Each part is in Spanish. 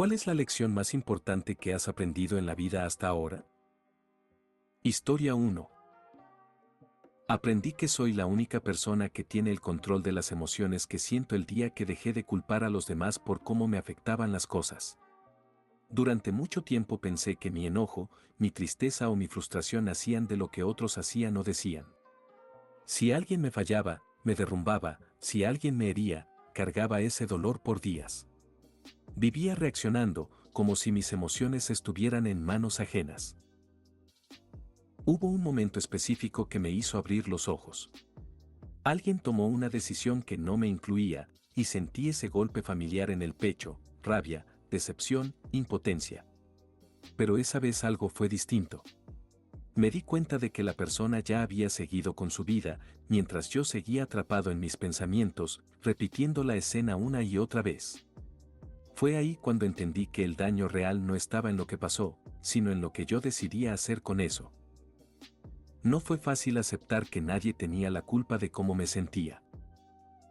¿Cuál es la lección más importante que has aprendido en la vida hasta ahora? Historia 1. Aprendí que soy la única persona que tiene el control de las emociones que siento el día que dejé de culpar a los demás por cómo me afectaban las cosas. Durante mucho tiempo pensé que mi enojo, mi tristeza o mi frustración nacían de lo que otros hacían o decían. Si alguien me fallaba, me derrumbaba; si alguien me hería, cargaba ese dolor por días. Vivía reaccionando, como si mis emociones estuvieran en manos ajenas. Hubo un momento específico que me hizo abrir los ojos. Alguien tomó una decisión que no me incluía, y sentí ese golpe familiar en el pecho: rabia, decepción, impotencia. Pero esa vez algo fue distinto. Me di cuenta de que la persona ya había seguido con su vida, mientras yo seguía atrapado en mis pensamientos, repitiendo la escena una y otra vez. Fue ahí cuando entendí que el daño real no estaba en lo que pasó, sino en lo que yo decidía hacer con eso. No fue fácil aceptar que nadie tenía la culpa de cómo me sentía.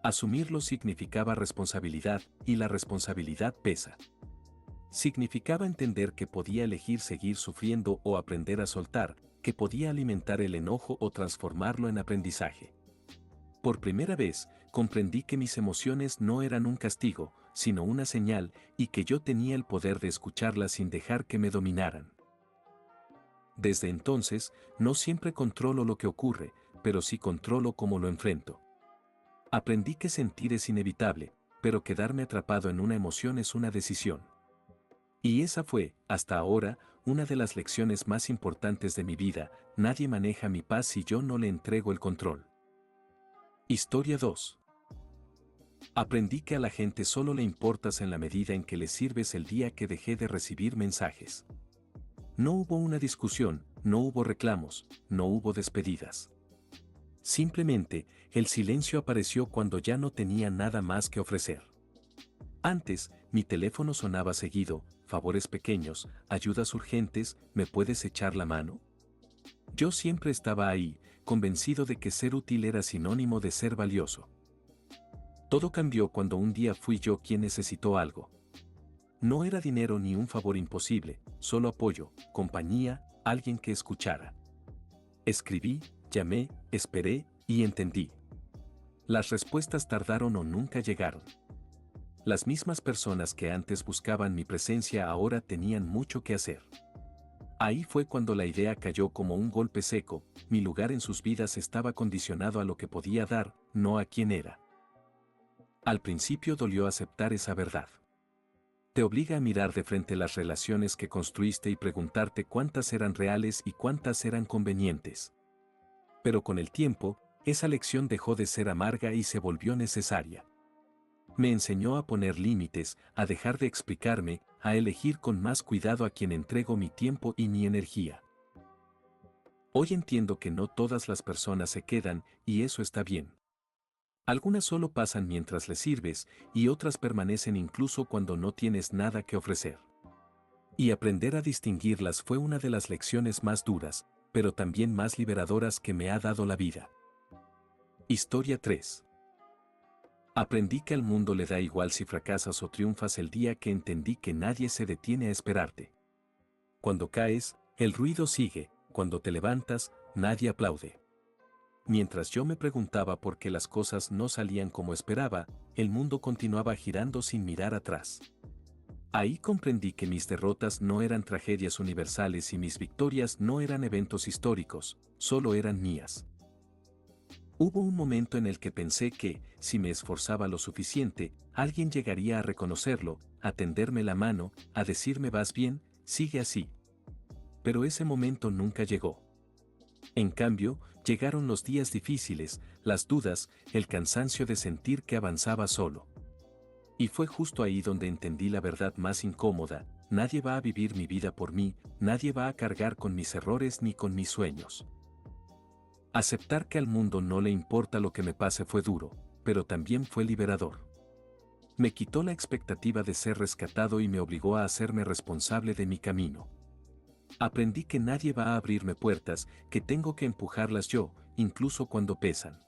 Asumirlo significaba responsabilidad, y la responsabilidad pesa. Significaba entender que podía elegir seguir sufriendo o aprender a soltar, que podía alimentar el enojo o transformarlo en aprendizaje. Por primera vez, comprendí que mis emociones no eran un castigo, sino una señal, y que yo tenía el poder de escucharlas sin dejar que me dominaran. Desde entonces, no siempre controlo lo que ocurre, pero sí controlo cómo lo enfrento. Aprendí que sentir es inevitable, pero quedarme atrapado en una emoción es una decisión. Y esa fue, hasta ahora, una de las lecciones más importantes de mi vida: nadie maneja mi paz si yo no le entrego el control. Historia 2. Aprendí que a la gente solo le importas en la medida en que le sirves el día que dejé de recibir mensajes. No hubo una discusión, no hubo reclamos, no hubo despedidas. Simplemente, el silencio apareció cuando ya no tenía nada más que ofrecer. Antes, mi teléfono sonaba seguido: favores pequeños, ayudas urgentes, ¿me puedes echar la mano? Yo siempre estaba ahí, convencido de que ser útil era sinónimo de ser valioso. Todo cambió cuando un día fui yo quien necesitó algo. No era dinero ni un favor imposible, solo apoyo, compañía, alguien que escuchara. Escribí, llamé, esperé, y entendí. Las respuestas tardaron o nunca llegaron. Las mismas personas que antes buscaban mi presencia ahora tenían mucho que hacer. Ahí fue cuando la idea cayó como un golpe seco: mi lugar en sus vidas estaba condicionado a lo que podía dar, no a quién era. Al principio dolió aceptar esa verdad. Te obliga a mirar de frente las relaciones que construiste y preguntarte cuántas eran reales y cuántas eran convenientes. Pero con el tiempo, esa lección dejó de ser amarga y se volvió necesaria. Me enseñó a poner límites, a dejar de explicarme, a elegir con más cuidado a quien entrego mi tiempo y mi energía. Hoy entiendo que no todas las personas se quedan, y eso está bien. Algunas solo pasan mientras les sirves, y otras permanecen incluso cuando no tienes nada que ofrecer. Y aprender a distinguirlas fue una de las lecciones más duras, pero también más liberadoras que me ha dado la vida. Historia 3. Aprendí que al mundo le da igual si fracasas o triunfas el día que entendí que nadie se detiene a esperarte. Cuando caes, el ruido sigue; cuando te levantas, nadie aplaude. Mientras yo me preguntaba por qué las cosas no salían como esperaba, el mundo continuaba girando sin mirar atrás. Ahí comprendí que mis derrotas no eran tragedias universales y mis victorias no eran eventos históricos, solo eran mías. Hubo un momento en el que pensé que, si me esforzaba lo suficiente, alguien llegaría a reconocerlo, a tenderme la mano, a decirme: vas bien, sigue así. Pero ese momento nunca llegó. En cambio, llegaron los días difíciles, las dudas, el cansancio de sentir que avanzaba solo. Y fue justo ahí donde entendí la verdad más incómoda: nadie va a vivir mi vida por mí, nadie va a cargar con mis errores ni con mis sueños. Aceptar que al mundo no le importa lo que me pase fue duro, pero también fue liberador. Me quitó la expectativa de ser rescatado y me obligó a hacerme responsable de mi camino. Aprendí que nadie va a abrirme puertas, que tengo que empujarlas yo, incluso cuando pesan.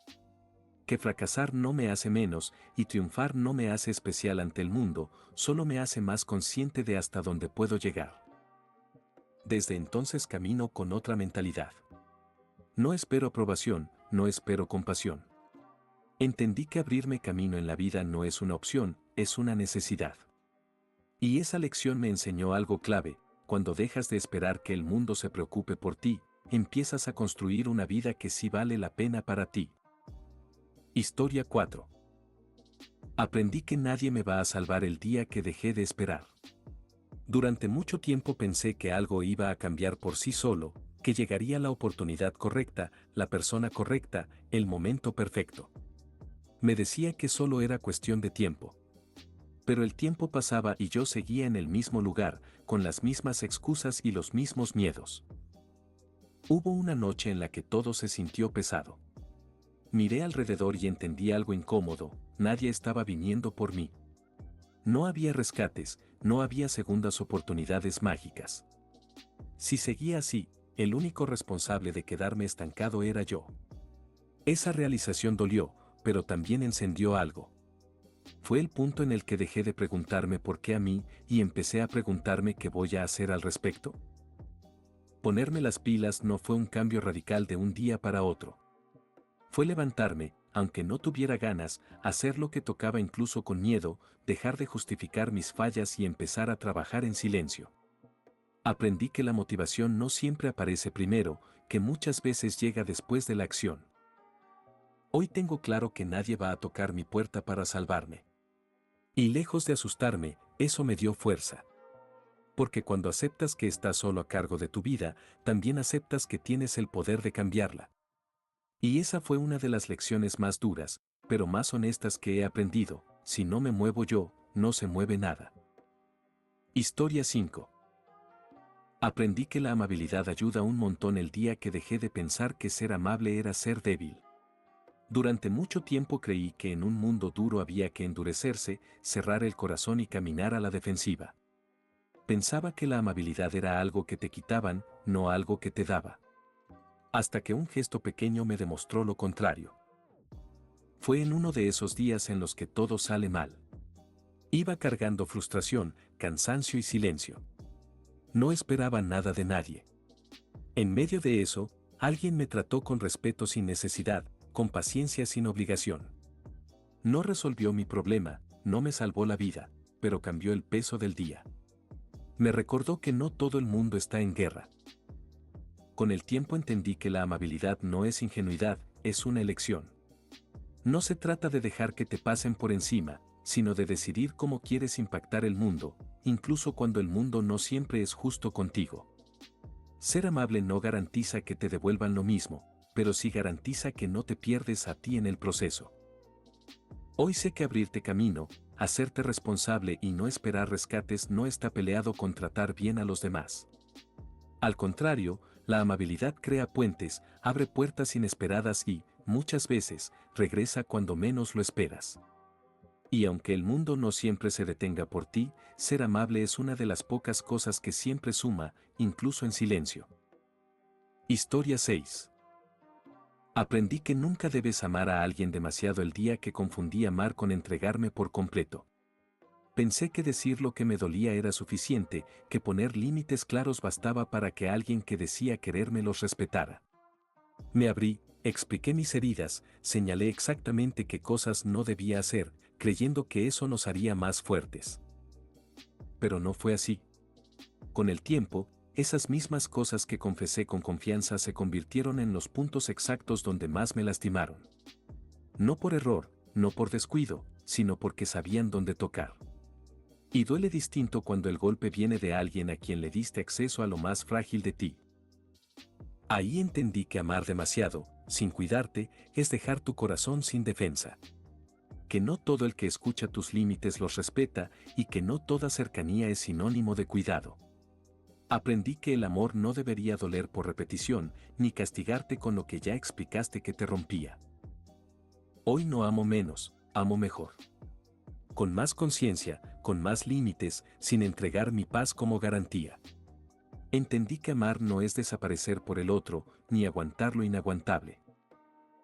Que fracasar no me hace menos y triunfar no me hace especial ante el mundo, solo me hace más consciente de hasta dónde puedo llegar. Desde entonces camino con otra mentalidad. No espero aprobación, no espero compasión. Entendí que abrirme camino en la vida no es una opción, es una necesidad. Y esa lección me enseñó algo clave: cuando dejas de esperar que el mundo se preocupe por ti, empiezas a construir una vida que sí vale la pena para ti. Historia 4. Aprendí que nadie me va a salvar el día que dejé de esperar. Durante mucho tiempo pensé que algo iba a cambiar por sí solo, que llegaría la oportunidad correcta, la persona correcta, el momento perfecto. Me decía que solo era cuestión de tiempo. Pero el tiempo pasaba y yo seguía en el mismo lugar, con las mismas excusas y los mismos miedos. Hubo una noche en la que todo se sintió pesado. Miré alrededor y entendí algo incómodo: nadie estaba viniendo por mí. No había rescates, no había segundas oportunidades mágicas. Si seguía así, el único responsable de quedarme estancado era yo. Esa realización dolió, pero también encendió algo. Fue el punto en el que dejé de preguntarme por qué a mí y empecé a preguntarme qué voy a hacer al respecto. Ponerme las pilas no fue un cambio radical de un día para otro. Fue levantarme, aunque no tuviera ganas, hacer lo que tocaba incluso con miedo, dejar de justificar mis fallas y empezar a trabajar en silencio. Aprendí que la motivación no siempre aparece primero, que muchas veces llega después de la acción. Hoy tengo claro que nadie va a tocar mi puerta para salvarme. Y lejos de asustarme, eso me dio fuerza. Porque cuando aceptas que estás solo a cargo de tu vida, también aceptas que tienes el poder de cambiarla. Y esa fue una de las lecciones más duras, pero más honestas que he aprendido: si no me muevo yo, no se mueve nada. Historia 5. Aprendí que la amabilidad ayuda un montón el día que dejé de pensar que ser amable era ser débil. Durante mucho tiempo creí que en un mundo duro había que endurecerse, cerrar el corazón y caminar a la defensiva. Pensaba que la amabilidad era algo que te quitaban, no algo que te daba. Hasta que un gesto pequeño me demostró lo contrario. Fue en uno de esos días en los que todo sale mal. Iba cargando frustración, cansancio y silencio. No esperaba nada de nadie. En medio de eso, alguien me trató con respeto sin necesidad, con paciencia sin obligación. No resolvió mi problema, no me salvó la vida, pero cambió el peso del día. Me recordó que no todo el mundo está en guerra. Con el tiempo entendí que la amabilidad no es ingenuidad, es una elección. No se trata de dejar que te pasen por encima, sino de decidir cómo quieres impactar el mundo, incluso cuando el mundo no siempre es justo contigo. Ser amable no garantiza que te devuelvan lo mismo, pero sí garantiza que no te pierdes a ti en el proceso. Hoy sé que abrirte camino, hacerte responsable y no esperar rescates no está peleado con tratar bien a los demás. Al contrario, la amabilidad crea puentes, abre puertas inesperadas y, muchas veces, regresa cuando menos lo esperas. Y aunque el mundo no siempre se detenga por ti, ser amable es una de las pocas cosas que siempre suma, incluso en silencio. Historia 6. Aprendí que nunca debes amar a alguien demasiado el día que confundí amar con entregarme por completo. Pensé que decir lo que me dolía era suficiente, que poner límites claros bastaba para que alguien que decía quererme los respetara. Me abrí, expliqué mis heridas, señalé exactamente qué cosas no debía hacer, creyendo que eso nos haría más fuertes. Pero no fue así. Con el tiempo, esas mismas cosas que confesé con confianza se convirtieron en los puntos exactos donde más me lastimaron. No por error, no por descuido, sino porque sabían dónde tocar. Y duele distinto cuando el golpe viene de alguien a quien le diste acceso a lo más frágil de ti. Ahí entendí que amar demasiado, sin cuidarte, es dejar tu corazón sin defensa. Que no todo el que escucha tus límites los respeta y que no toda cercanía es sinónimo de cuidado. Aprendí que el amor no debería doler por repetición, ni castigarte con lo que ya explicaste que te rompía. Hoy no amo menos, amo mejor. Con más conciencia, con más límites, sin entregar mi paz como garantía. Entendí que amar no es desaparecer por el otro, ni aguantar lo inaguantable.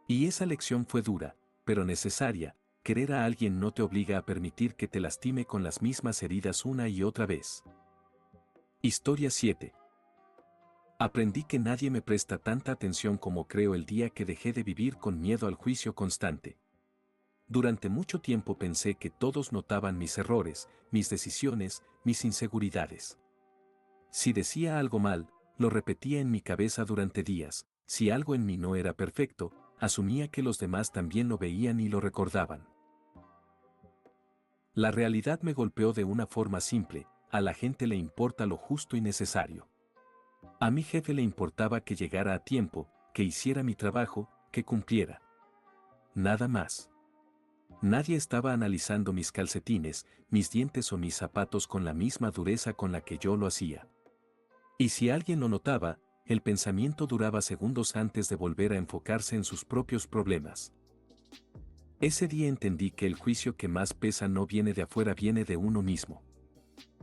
Y esa lección fue dura, pero necesaria. Querer a alguien no te obliga a permitir que te lastime con las mismas heridas una y otra vez. Historia 7. Aprendí que nadie me presta tanta atención como creo el día que dejé de vivir con miedo al juicio constante. Durante mucho tiempo pensé que todos notaban mis errores, mis decisiones, mis inseguridades. Si decía algo mal, lo repetía en mi cabeza durante días. Si algo en mí no era perfecto, asumía que los demás también lo veían y lo recordaban. La realidad me golpeó de una forma simple: a la gente le importa lo justo y necesario. A mi jefe le importaba que llegara a tiempo, que hiciera mi trabajo, que cumpliera. Nada más. Nadie estaba analizando mis calcetines, mis dientes o mis zapatos con la misma dureza con la que yo lo hacía. Y si alguien lo notaba, el pensamiento duraba segundos antes de volver a enfocarse en sus propios problemas. Ese día entendí que el juicio que más pesa no viene de afuera, viene de uno mismo.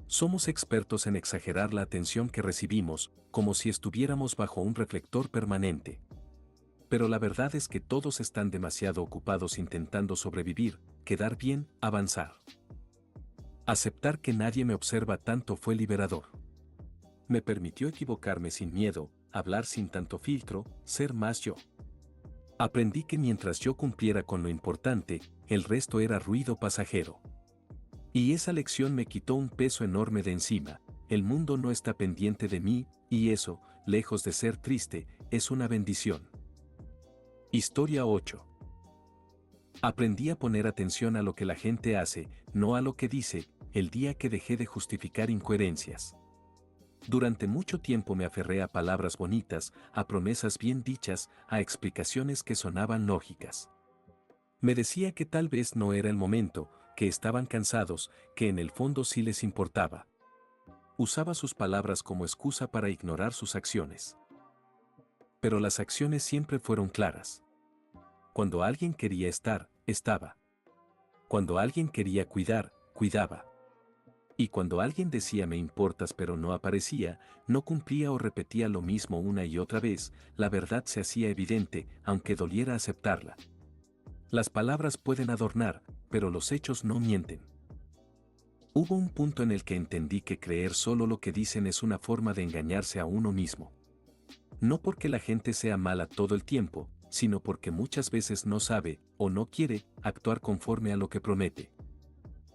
Somos expertos en exagerar la atención que recibimos, como si estuviéramos bajo un reflector permanente. Pero la verdad es que todos están demasiado ocupados intentando sobrevivir, quedar bien, avanzar. Aceptar que nadie me observa tanto fue liberador. Me permitió equivocarme sin miedo, hablar sin tanto filtro, ser más yo. Aprendí que mientras yo cumpliera con lo importante, el resto era ruido pasajero. Y esa lección me quitó un peso enorme de encima. El mundo no está pendiente de mí, y eso, lejos de ser triste, es una bendición. Historia 8. Aprendí a poner atención a lo que la gente hace, no a lo que dice, el día que dejé de justificar incoherencias. Durante mucho tiempo me aferré a palabras bonitas, a promesas bien dichas, a explicaciones que sonaban lógicas. Me decía que tal vez no era el momento, que estaban cansados, que en el fondo sí les importaba. Usaba sus palabras como excusa para ignorar sus acciones. Pero las acciones siempre fueron claras. Cuando alguien quería estar, estaba. Cuando alguien quería cuidar, cuidaba. Y cuando alguien decía me importas pero no aparecía, no cumplía o repetía lo mismo una y otra vez, la verdad se hacía evidente, aunque doliera aceptarla. Las palabras pueden adornar, pero los hechos no mienten. Hubo un punto en el que entendí que creer solo lo que dicen es una forma de engañarse a uno mismo. No porque la gente sea mala todo el tiempo, sino porque muchas veces no sabe, o no quiere, actuar conforme a lo que promete.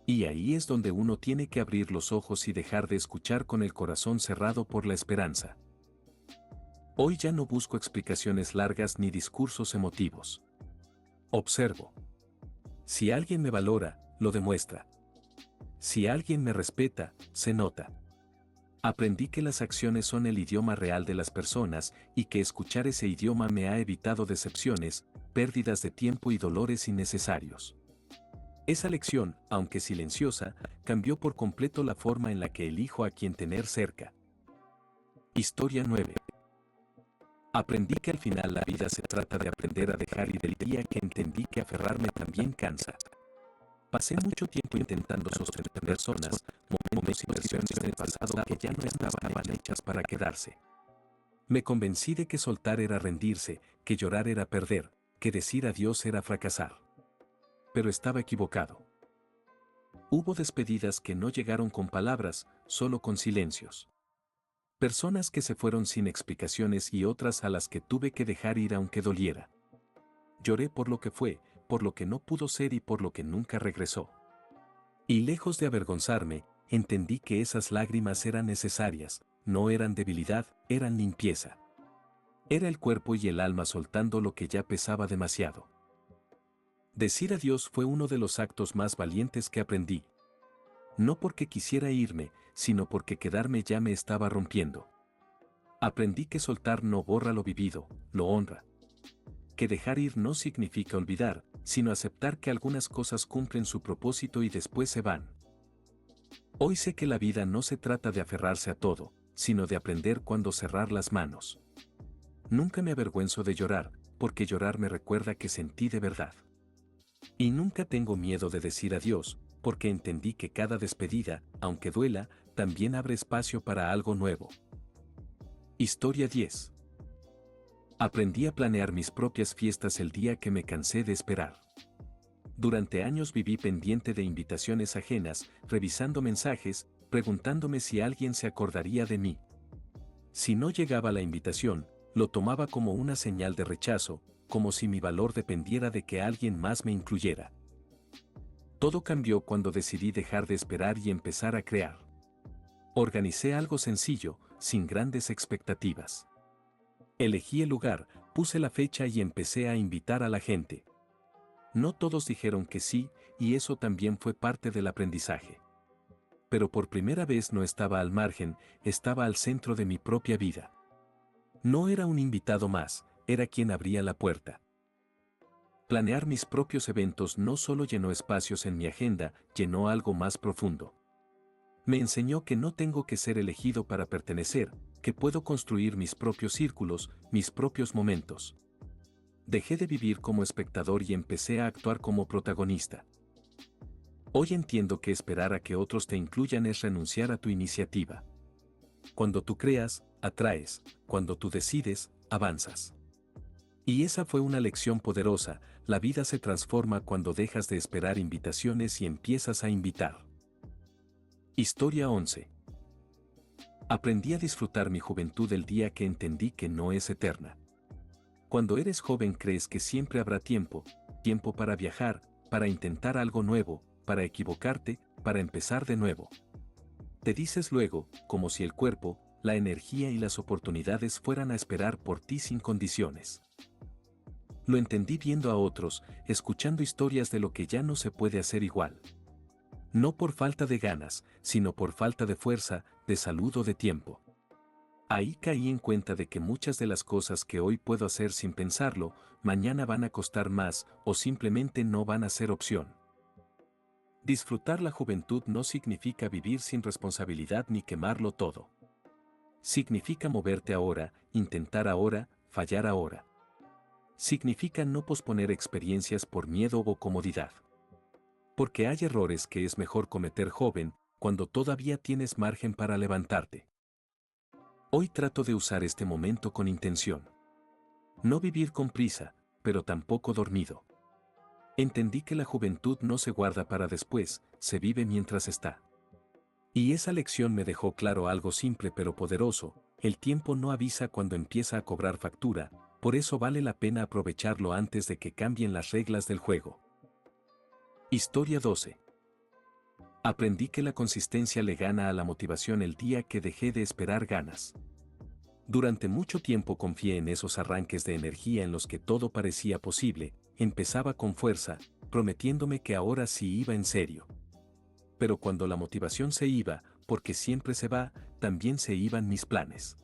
Y ahí es donde uno tiene que abrir los ojos y dejar de escuchar con el corazón cerrado por la esperanza. Hoy ya no busco explicaciones largas ni discursos emotivos. Observo. Si alguien me valora, lo demuestra. Si alguien me respeta, se nota. Aprendí que las acciones son el idioma real de las personas y que escuchar ese idioma me ha evitado decepciones, pérdidas de tiempo y dolores innecesarios. Esa lección, aunque silenciosa, cambió por completo la forma en la que elijo a quien tener cerca. Historia 9. Aprendí que al final la vida se trata de aprender a dejar ir. El día que entendí que aferrarme también cansa. Pasé mucho tiempo intentando sostener personas, momentos y versiones del pasado que ya no estaban hechas para quedarse. Me convencí de que soltar era rendirse, que llorar era perder, que decir adiós era fracasar. Pero estaba equivocado. Hubo despedidas que no llegaron con palabras, solo con silencios. Personas que se fueron sin explicaciones y otras a las que tuve que dejar ir aunque doliera. Lloré por lo que fue, por lo que no pudo ser y por lo que nunca regresó. Y lejos de avergonzarme, entendí que esas lágrimas eran necesarias, no eran debilidad, eran limpieza. Era el cuerpo y el alma soltando lo que ya pesaba demasiado. Decir adiós fue uno de los actos más valientes que aprendí. No porque quisiera irme, sino porque quedarme ya me estaba rompiendo. Aprendí que soltar no borra lo vivido, lo honra. Que dejar ir no significa olvidar, sino aceptar que algunas cosas cumplen su propósito y después se van. Hoy sé que la vida no se trata de aferrarse a todo, sino de aprender cuándo cerrar las manos. Nunca me avergüenzo de llorar, porque llorar me recuerda que sentí de verdad. Y nunca tengo miedo de decir adiós, porque entendí que cada despedida, aunque duela, también abre espacio para algo nuevo. Historia 10. Aprendí a planear mis propias fiestas el día que me cansé de esperar. Durante años viví pendiente de invitaciones ajenas, revisando mensajes, preguntándome si alguien se acordaría de mí. Si no llegaba la invitación, lo tomaba como una señal de rechazo, como si mi valor dependiera de que alguien más me incluyera. Todo cambió cuando decidí dejar de esperar y empezar a crear. Organicé algo sencillo, sin grandes expectativas. Elegí el lugar, puse la fecha y empecé a invitar a la gente. No todos dijeron que sí, y eso también fue parte del aprendizaje. Pero por primera vez no estaba al margen, estaba al centro de mi propia vida. No era un invitado más, era quien abría la puerta. Planear mis propios eventos no solo llenó espacios en mi agenda, llenó algo más profundo. Me enseñó que no tengo que ser elegido para pertenecer, que puedo construir mis propios círculos, mis propios momentos. Dejé de vivir como espectador y empecé a actuar como protagonista. Hoy entiendo que esperar a que otros te incluyan es renunciar a tu iniciativa. Cuando tú creas, atraes; cuando tú decides, avanzas. Y esa fue una lección poderosa: la vida se transforma cuando dejas de esperar invitaciones y empiezas a invitar. Historia 11. Aprendí a disfrutar mi juventud el día que entendí que no es eterna. Cuando eres joven crees que siempre habrá tiempo, tiempo para viajar, para intentar algo nuevo, para equivocarte, para empezar de nuevo. Te dices luego, como si el cuerpo, la energía y las oportunidades fueran a esperar por ti sin condiciones. Lo entendí viendo a otros, escuchando historias de lo que ya no se puede hacer igual. No por falta de ganas, sino por falta de fuerza, de salud o de tiempo. Ahí caí en cuenta de que muchas de las cosas que hoy puedo hacer sin pensarlo, mañana van a costar más o simplemente no van a ser opción. Disfrutar la juventud no significa vivir sin responsabilidad ni quemarlo todo. Significa moverte ahora, intentar ahora, fallar ahora. Significa no posponer experiencias por miedo o comodidad. Porque hay errores que es mejor cometer joven, cuando todavía tienes margen para levantarte. Hoy trato de usar este momento con intención. No vivir con prisa, pero tampoco dormido. Entendí que la juventud no se guarda para después, se vive mientras está. Y esa lección me dejó claro algo simple pero poderoso: el tiempo no avisa cuando empieza a cobrar factura, por eso vale la pena aprovecharlo antes de que cambien las reglas del juego. Historia 12. Aprendí que la consistencia le gana a la motivación el día que dejé de esperar ganas. Durante mucho tiempo confié en esos arranques de energía en los que todo parecía posible, empezaba con fuerza, prometiéndome que ahora sí iba en serio. Pero cuando la motivación se iba, porque siempre se va, también se iban mis planes.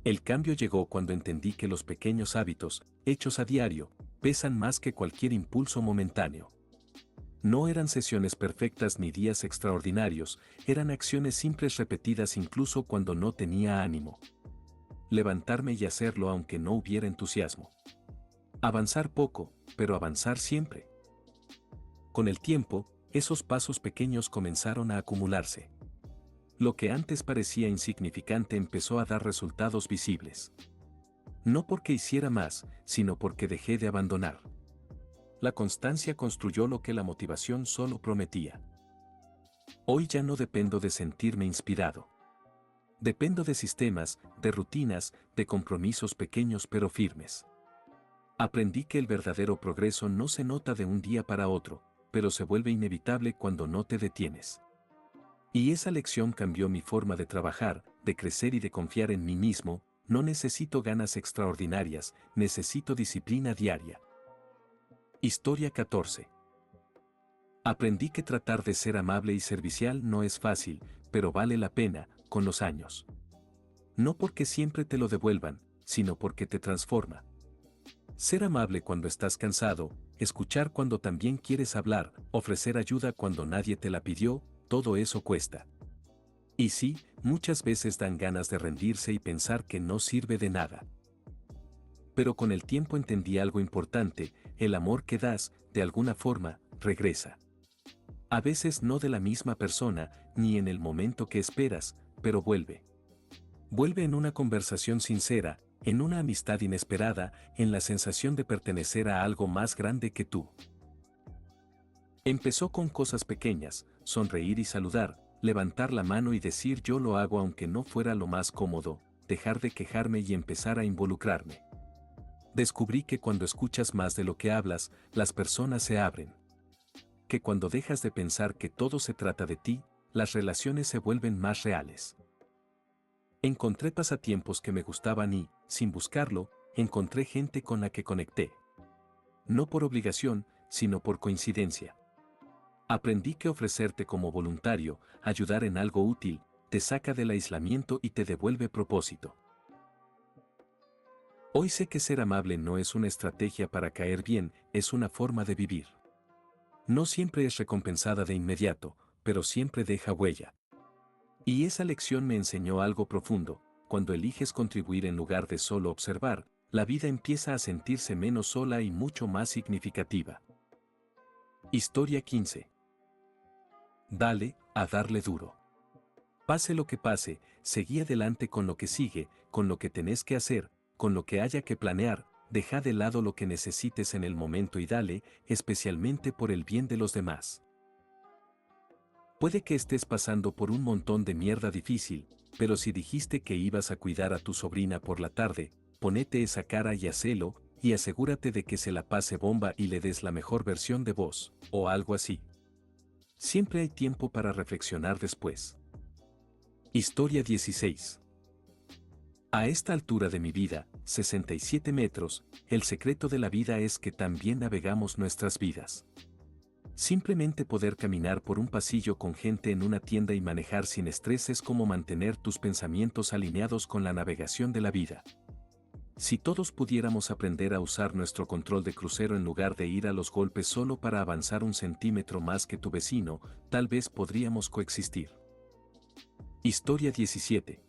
El cambio llegó cuando entendí que los pequeños hábitos, hechos a diario, pesan más que cualquier impulso momentáneo. No eran sesiones perfectas ni días extraordinarios, eran acciones simples repetidas incluso cuando no tenía ánimo. Levantarme y hacerlo aunque no hubiera entusiasmo. Avanzar poco, pero avanzar siempre. Con el tiempo, esos pasos pequeños comenzaron a acumularse. Lo que antes parecía insignificante empezó a dar resultados visibles. No porque hiciera más, sino porque dejé de abandonar. La constancia construyó lo que la motivación solo prometía. Hoy ya no dependo de sentirme inspirado. Dependo de sistemas, de rutinas, de compromisos pequeños pero firmes. Aprendí que el verdadero progreso no se nota de un día para otro, pero se vuelve inevitable cuando no te detienes. Y esa lección cambió mi forma de trabajar, de crecer y de confiar en mí mismo. No necesito ganas extraordinarias, necesito disciplina diaria. Historia 14. Aprendí que tratar de ser amable y servicial no es fácil, pero vale la pena, con los años. No porque siempre te lo devuelvan, sino porque te transforma. Ser amable cuando estás cansado, escuchar cuando también quieres hablar, ofrecer ayuda cuando nadie te la pidió, todo eso cuesta. Y sí, muchas veces dan ganas de rendirse y pensar que no sirve de nada. Pero con el tiempo entendí algo importante: el amor que das, de alguna forma, regresa. A veces no de la misma persona, ni en el momento que esperas, pero vuelve. Vuelve en una conversación sincera, en una amistad inesperada, en la sensación de pertenecer a algo más grande que tú. Empezó con cosas pequeñas, sonreír y saludar, levantar la mano y decir yo lo hago aunque no fuera lo más cómodo, dejar de quejarme y empezar a involucrarme. Descubrí que cuando escuchas más de lo que hablas, las personas se abren. Que cuando dejas de pensar que todo se trata de ti, las relaciones se vuelven más reales. Encontré pasatiempos que me gustaban y, sin buscarlo, encontré gente con la que conecté. No por obligación, sino por coincidencia. Aprendí que ofrecerte como voluntario, ayudar en algo útil, te saca del aislamiento y te devuelve propósito. Hoy sé que ser amable no es una estrategia para caer bien, es una forma de vivir. No siempre es recompensada de inmediato, pero siempre deja huella. Y esa lección me enseñó algo profundo: cuando eliges contribuir en lugar de solo observar, la vida empieza a sentirse menos sola y mucho más significativa. Historia 15. Dale, a darle duro. Pase lo que pase, seguí adelante con lo que sigue, con lo que tenés que hacer, con lo que haya que planear, deja de lado lo que necesites en el momento y dale, especialmente por el bien de los demás. Puede que estés pasando por un montón de mierda difícil, pero si dijiste que ibas a cuidar a tu sobrina por la tarde, ponete esa cara y hacelo, y asegúrate de que se la pase bomba y le des la mejor versión de vos, o algo así. Siempre hay tiempo para reflexionar después. Historia 16. A esta altura de mi vida, 67 metros, el secreto de la vida es que también navegamos nuestras vidas. Simplemente poder caminar por un pasillo con gente en una tienda y manejar sin estrés es como mantener tus pensamientos alineados con la navegación de la vida. Si todos pudiéramos aprender a usar nuestro control de crucero en lugar de ir a los golpes solo para avanzar un centímetro más que tu vecino, tal vez podríamos coexistir. Historia 17.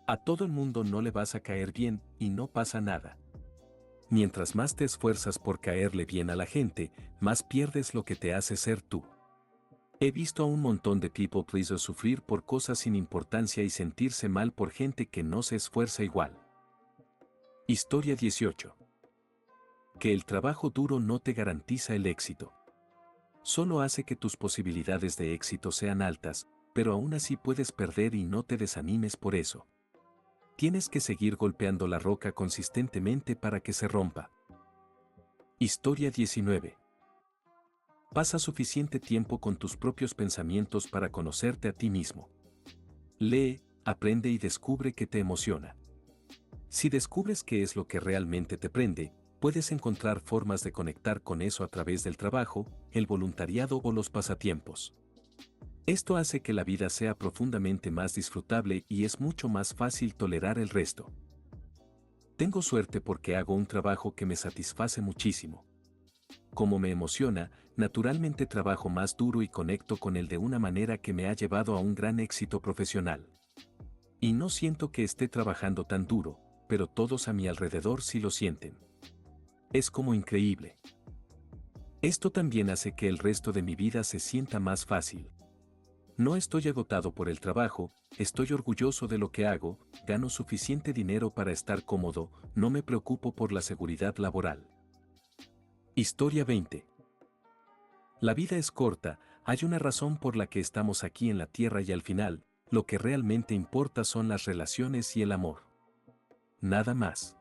A todo el mundo no le vas a caer bien, y no pasa nada. Mientras más te esfuerzas por caerle bien a la gente, más pierdes lo que te hace ser tú. He visto a un montón de people pleasers sufrir por cosas sin importancia y sentirse mal por gente que no se esfuerza igual. Historia 18. Que el trabajo duro no te garantiza el éxito. Solo hace que tus posibilidades de éxito sean altas, pero aún así puedes perder y no te desanimes por eso. Tienes que seguir golpeando la roca consistentemente para que se rompa. Historia 19. Pasa suficiente tiempo con tus propios pensamientos para conocerte a ti mismo. Lee, aprende y descubre qué te emociona. Si descubres qué es lo que realmente te prende, puedes encontrar formas de conectar con eso a través del trabajo, el voluntariado o los pasatiempos. Esto hace que la vida sea profundamente más disfrutable y es mucho más fácil tolerar el resto. Tengo suerte porque hago un trabajo que me satisface muchísimo. Como me emociona, naturalmente trabajo más duro y conecto con él de una manera que me ha llevado a un gran éxito profesional. Y no siento que esté trabajando tan duro, pero todos a mi alrededor sí lo sienten. Es como increíble. Esto también hace que el resto de mi vida se sienta más fácil. No estoy agotado por el trabajo, estoy orgulloso de lo que hago, gano suficiente dinero para estar cómodo, no me preocupo por la seguridad laboral. Historia 20. La vida es corta, hay una razón por la que estamos aquí en la tierra y al final, lo que realmente importa son las relaciones y el amor. Nada más.